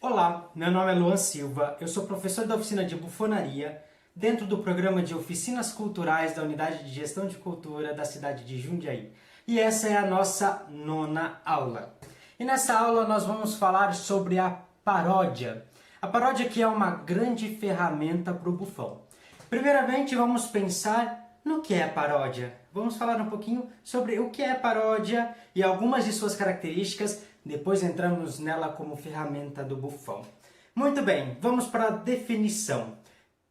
Olá, meu nome é Luan Silva, eu sou professor da oficina de bufonaria dentro do programa de oficinas culturais da Unidade de Gestão de Cultura da cidade de Jundiaí. E essa é a nossa 9ª aula. E nessa aula nós vamos falar sobre a paródia. A paródia que é uma grande ferramenta para o bufão. Primeiramente vamos pensar no que é paródia. Vamos falar um pouquinho sobre o que é paródia e algumas de suas características. Depois entramos nela como ferramenta do bufão. Muito bem, vamos para a definição.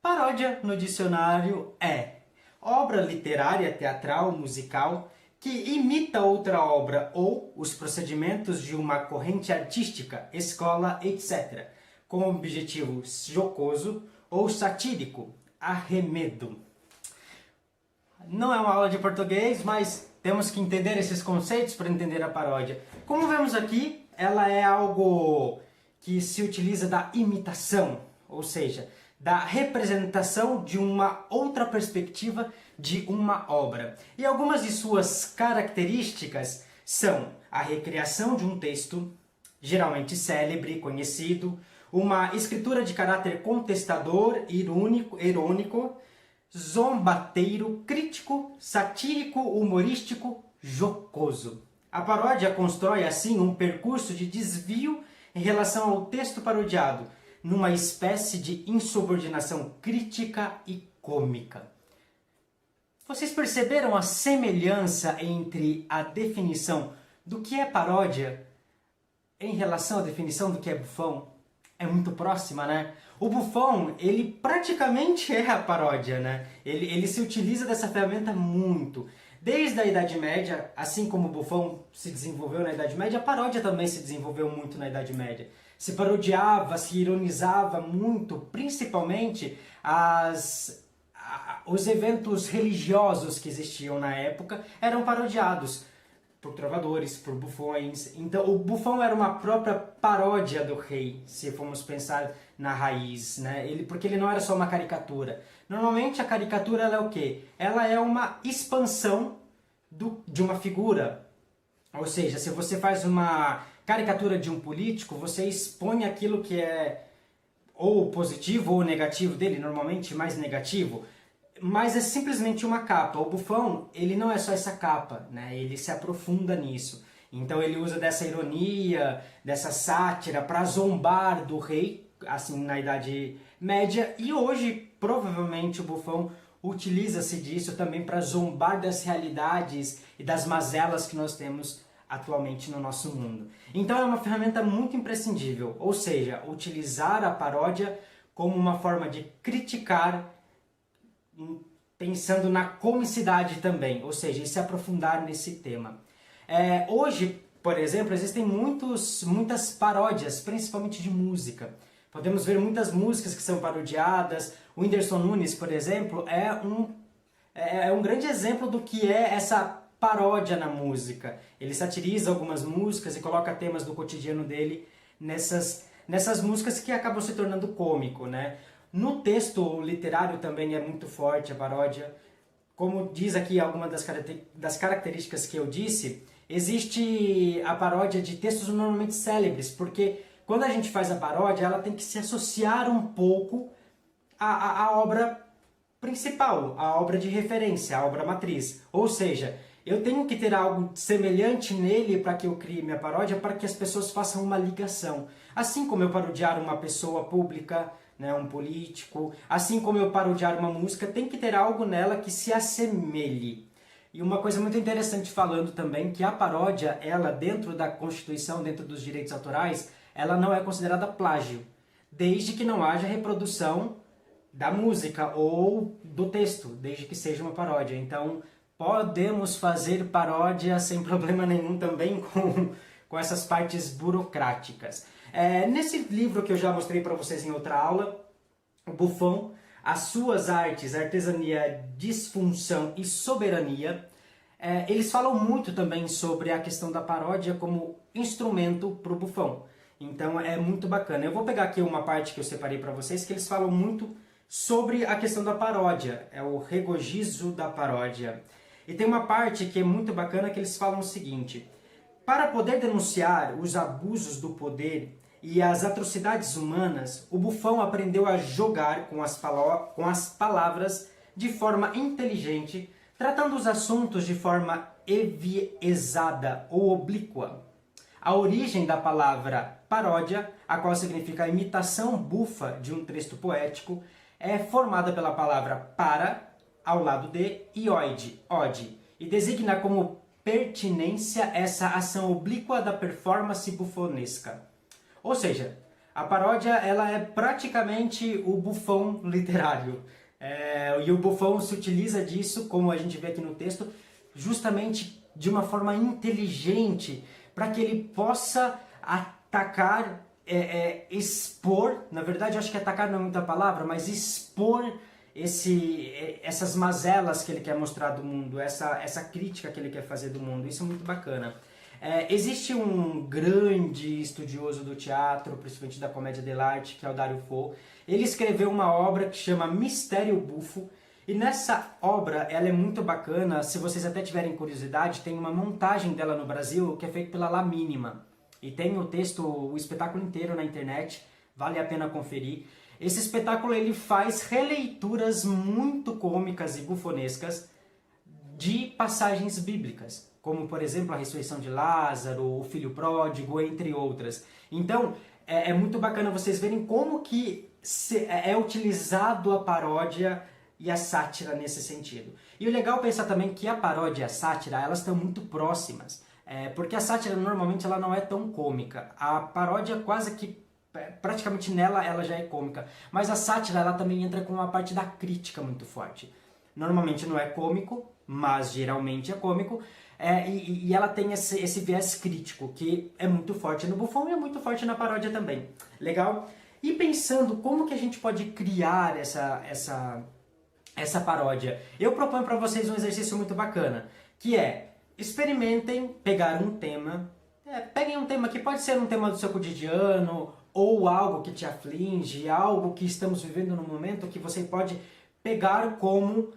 Paródia, no dicionário, é obra literária, teatral, musical, que imita outra obra ou os procedimentos de uma corrente artística, escola, etc., com objetivo jocoso ou satírico, arremedo. Não é uma aula de português, mas temos que entender esses conceitos para entender a paródia. Como vemos aqui, ela é algo que se utiliza da imitação, ou seja, da representação de uma outra perspectiva de uma obra. E algumas de suas características são a recriação de um texto, geralmente célebre, conhecido, uma escritura de caráter contestador, irônico, zombateiro, crítico, satírico, humorístico, jocoso. A paródia constrói, assim, um percurso de desvio em relação ao texto parodiado, numa espécie de insubordinação crítica e cômica. Vocês perceberam a semelhança entre a definição do que é paródia em relação à definição do que é bufão? É muito próxima, né? O bufão, ele praticamente é a paródia, né? Ele se utiliza dessa ferramenta muito. Desde a Idade Média, assim como o bufão se desenvolveu na Idade Média, a paródia também se desenvolveu muito na Idade Média. Se parodiava, se ironizava muito, principalmente os eventos religiosos que existiam na época eram parodiados por trovadores, por bufões. Então o bufão era uma própria paródia do rei, se formos pensar na raiz, né? Porque ele não era só uma caricatura. Normalmente a caricatura ela é o quê? Ela é uma expansão de uma figura. Ou seja, se você faz uma caricatura de um político, você expõe aquilo que é ou positivo ou negativo dele, normalmente mais negativo. Mas é simplesmente uma capa. O bufão, ele não é só essa capa, né? Ele se aprofunda nisso. Então ele usa dessa ironia, dessa sátira para zombar do rei, assim, na Idade Média. E hoje, provavelmente, o bufão utiliza-se disso também para zombar das realidades e das mazelas que nós temos atualmente no nosso mundo. Então é uma ferramenta muito imprescindível, ou seja, utilizar a paródia como uma forma de criticar pensando na comicidade também, ou seja, se aprofundar nesse tema. Hoje, por exemplo, existem muitas paródias, principalmente de música. Podemos ver muitas músicas que são parodiadas. O Whindersson Nunes, por exemplo, é um grande exemplo do que é essa paródia na música. Ele satiriza algumas músicas e coloca temas do cotidiano dele nessas músicas que acabam se tornando cômico, né? No texto literário também é muito forte a paródia. Como diz aqui algumas das características que eu disse, existe a paródia de textos normalmente célebres, porque quando a gente faz a paródia, ela tem que se associar um pouco à obra principal, à obra de referência, à obra matriz. Ou seja, eu tenho que ter algo semelhante nele para que eu crie minha paródia, para que as pessoas façam uma ligação. Assim como eu parodiar uma pessoa pública, né, um político, assim como eu parodiar uma música, tem que ter algo nela que se assemelhe. E uma coisa muito interessante falando também, que a paródia, ela dentro da Constituição, dentro dos direitos autorais, ela não é considerada plágio, desde que não haja reprodução da música ou do texto, desde que seja uma paródia. Então, podemos fazer paródia sem problema nenhum também com essas partes burocráticas. Nesse livro que eu já mostrei para vocês em outra aula, o Bufão, as suas artes, artesania, disfunção e soberania, eles falam muito também sobre a questão da paródia como instrumento para o bufão. Então é muito bacana. Eu vou pegar aqui uma parte que eu separei para vocês, que eles falam muito sobre a questão da paródia, é o regozijo da paródia. E tem uma parte que é muito bacana que eles falam o seguinte: para poder denunciar os abusos do poder e as atrocidades humanas, o Buffon aprendeu a jogar com as palavras de forma inteligente, tratando os assuntos de forma enviesada ou oblíqua. A origem da palavra paródia, a qual significa imitação bufa de um texto poético, é formada pela palavra para, ao lado de, e ode, e designa como pertinência essa ação oblíqua da performance bufonesca. Ou seja, a paródia ela é praticamente o Buffon literário. E o Buffon se utiliza disso, como a gente vê aqui no texto, justamente de uma forma inteligente, para que ele possa atacar, expor, na verdade eu acho que atacar não é muita palavra, mas expor essas mazelas que ele quer mostrar do mundo, essa crítica que ele quer fazer do mundo. Isso é muito bacana. Existe um grande estudioso do teatro, principalmente da comédia dell'arte, que é o Dario Fo. Ele escreveu uma obra que chama Mistério Bufo, e nessa obra ela é muito bacana. Se vocês até tiverem curiosidade, tem uma montagem dela no Brasil que é feita pela La Mínima, e tem o texto, o espetáculo inteiro na internet, vale a pena conferir. Esse espetáculo ele faz releituras muito cômicas e bufonescas de passagens bíblicas, como por exemplo a ressurreição de Lázaro, o filho pródigo, entre outras. Então é muito bacana vocês verem como que é utilizado a paródia e a sátira nesse sentido. E o legal é pensar também que a paródia e a sátira elas estão muito próximas, porque a sátira normalmente ela não é tão cômica, a paródia quase que praticamente nela ela já é cômica, mas a sátira ela também entra com uma parte da crítica muito forte. Normalmente não é cômico, mas geralmente é cômico, e ela tem esse viés crítico que é muito forte no Buffon e é muito forte na paródia também. Legal? E pensando como que a gente pode criar essa paródia, eu proponho para vocês um exercício muito bacana, que é experimentem pegar um tema, peguem um tema que pode ser um tema do seu cotidiano, ou algo que te aflige, algo que estamos vivendo no momento que você pode pegar como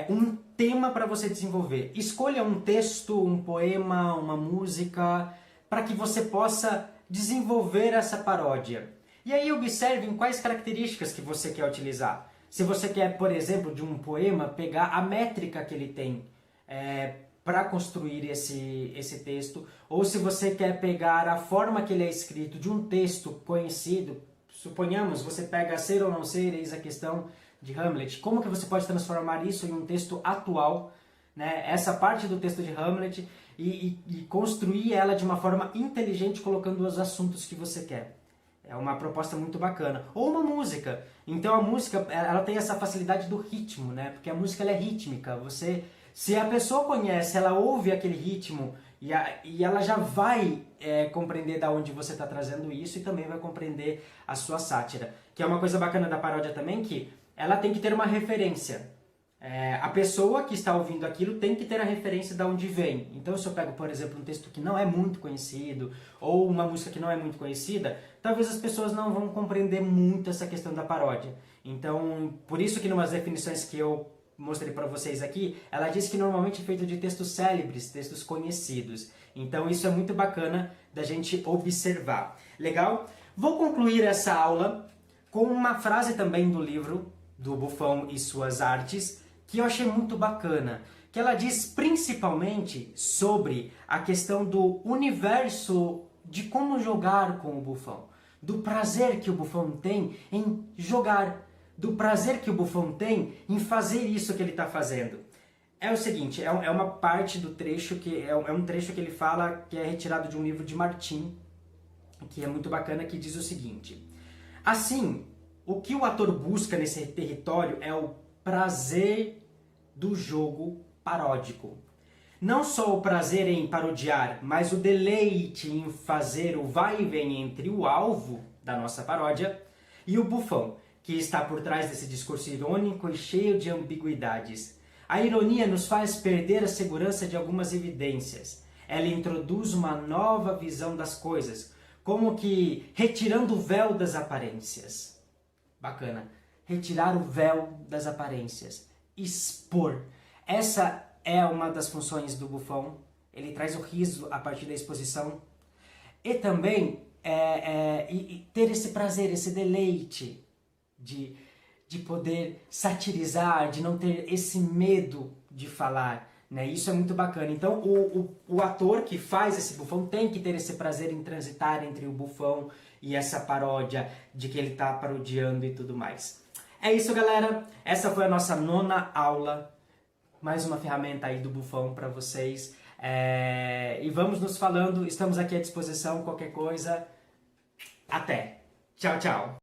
um tema para você desenvolver. Escolha um texto, um poema, uma música, para que você possa desenvolver essa paródia. E aí observem quais características que você quer utilizar. Se você quer, por exemplo, de um poema, pegar a métrica que ele tem para construir esse texto, ou se você quer pegar a forma que ele é escrito de um texto conhecido, suponhamos, você pega Ser ou Não Ser, Eis a Questão, de Hamlet, como que você pode transformar isso em um texto atual, né? Essa parte do texto de Hamlet, e construir ela de uma forma inteligente, colocando os assuntos que você quer. É uma proposta muito bacana. Ou uma música. Então a música ela tem essa facilidade do ritmo, né? Porque a música ela é rítmica. Se a pessoa conhece, ela ouve aquele ritmo e ela já vai compreender da onde você está trazendo isso e também vai compreender a sua sátira. Que é uma coisa bacana da paródia também, que ela tem que ter uma referência. A pessoa que está ouvindo aquilo tem que ter a referência de onde vem. Então, se eu pego, por exemplo, um texto que não é muito conhecido, ou uma música que não é muito conhecida, talvez as pessoas não vão compreender muito essa questão da paródia. Então, por isso que numas definições que eu mostrei para vocês aqui, ela diz que normalmente é feito de textos célebres, textos conhecidos. Então, isso é muito bacana da gente observar. Legal? Vou concluir essa aula com uma frase também do livro do Buffon e suas artes, que eu achei muito bacana, que ela diz principalmente sobre a questão do universo de como jogar com o Buffon, do prazer que o Buffon tem em jogar, do prazer que o Buffon tem em fazer isso que ele está fazendo. É o seguinte, é uma parte do trecho, que é um trecho que ele fala, que é retirado de um livro de Martin, que é muito bacana, que diz o seguinte: assim, o que o ator busca nesse território é o prazer do jogo paródico. Não só o prazer em parodiar, mas o deleite em fazer o vai e vem entre o alvo da nossa paródia e o Buffon, que está por trás desse discurso irônico e cheio de ambiguidades. A ironia nos faz perder a segurança de algumas evidências. Ela introduz uma nova visão das coisas, como que retirando o véu das aparências. Bacana. Retirar o véu das aparências. Expor. Essa é uma das funções do Buffon. Ele traz o riso a partir da exposição. E também e ter esse prazer, esse deleite de poder satirizar, de não ter esse medo de falar, né? Isso é muito bacana. Então, o ator que faz esse bufão tem que ter esse prazer em transitar entre o bufão e essa paródia de que ele está parodiando e tudo mais. É isso, galera. Essa foi a nossa 9ª aula. Mais uma ferramenta aí do bufão para vocês. E vamos nos falando. Estamos aqui à disposição. Qualquer coisa. Até. Tchau, tchau.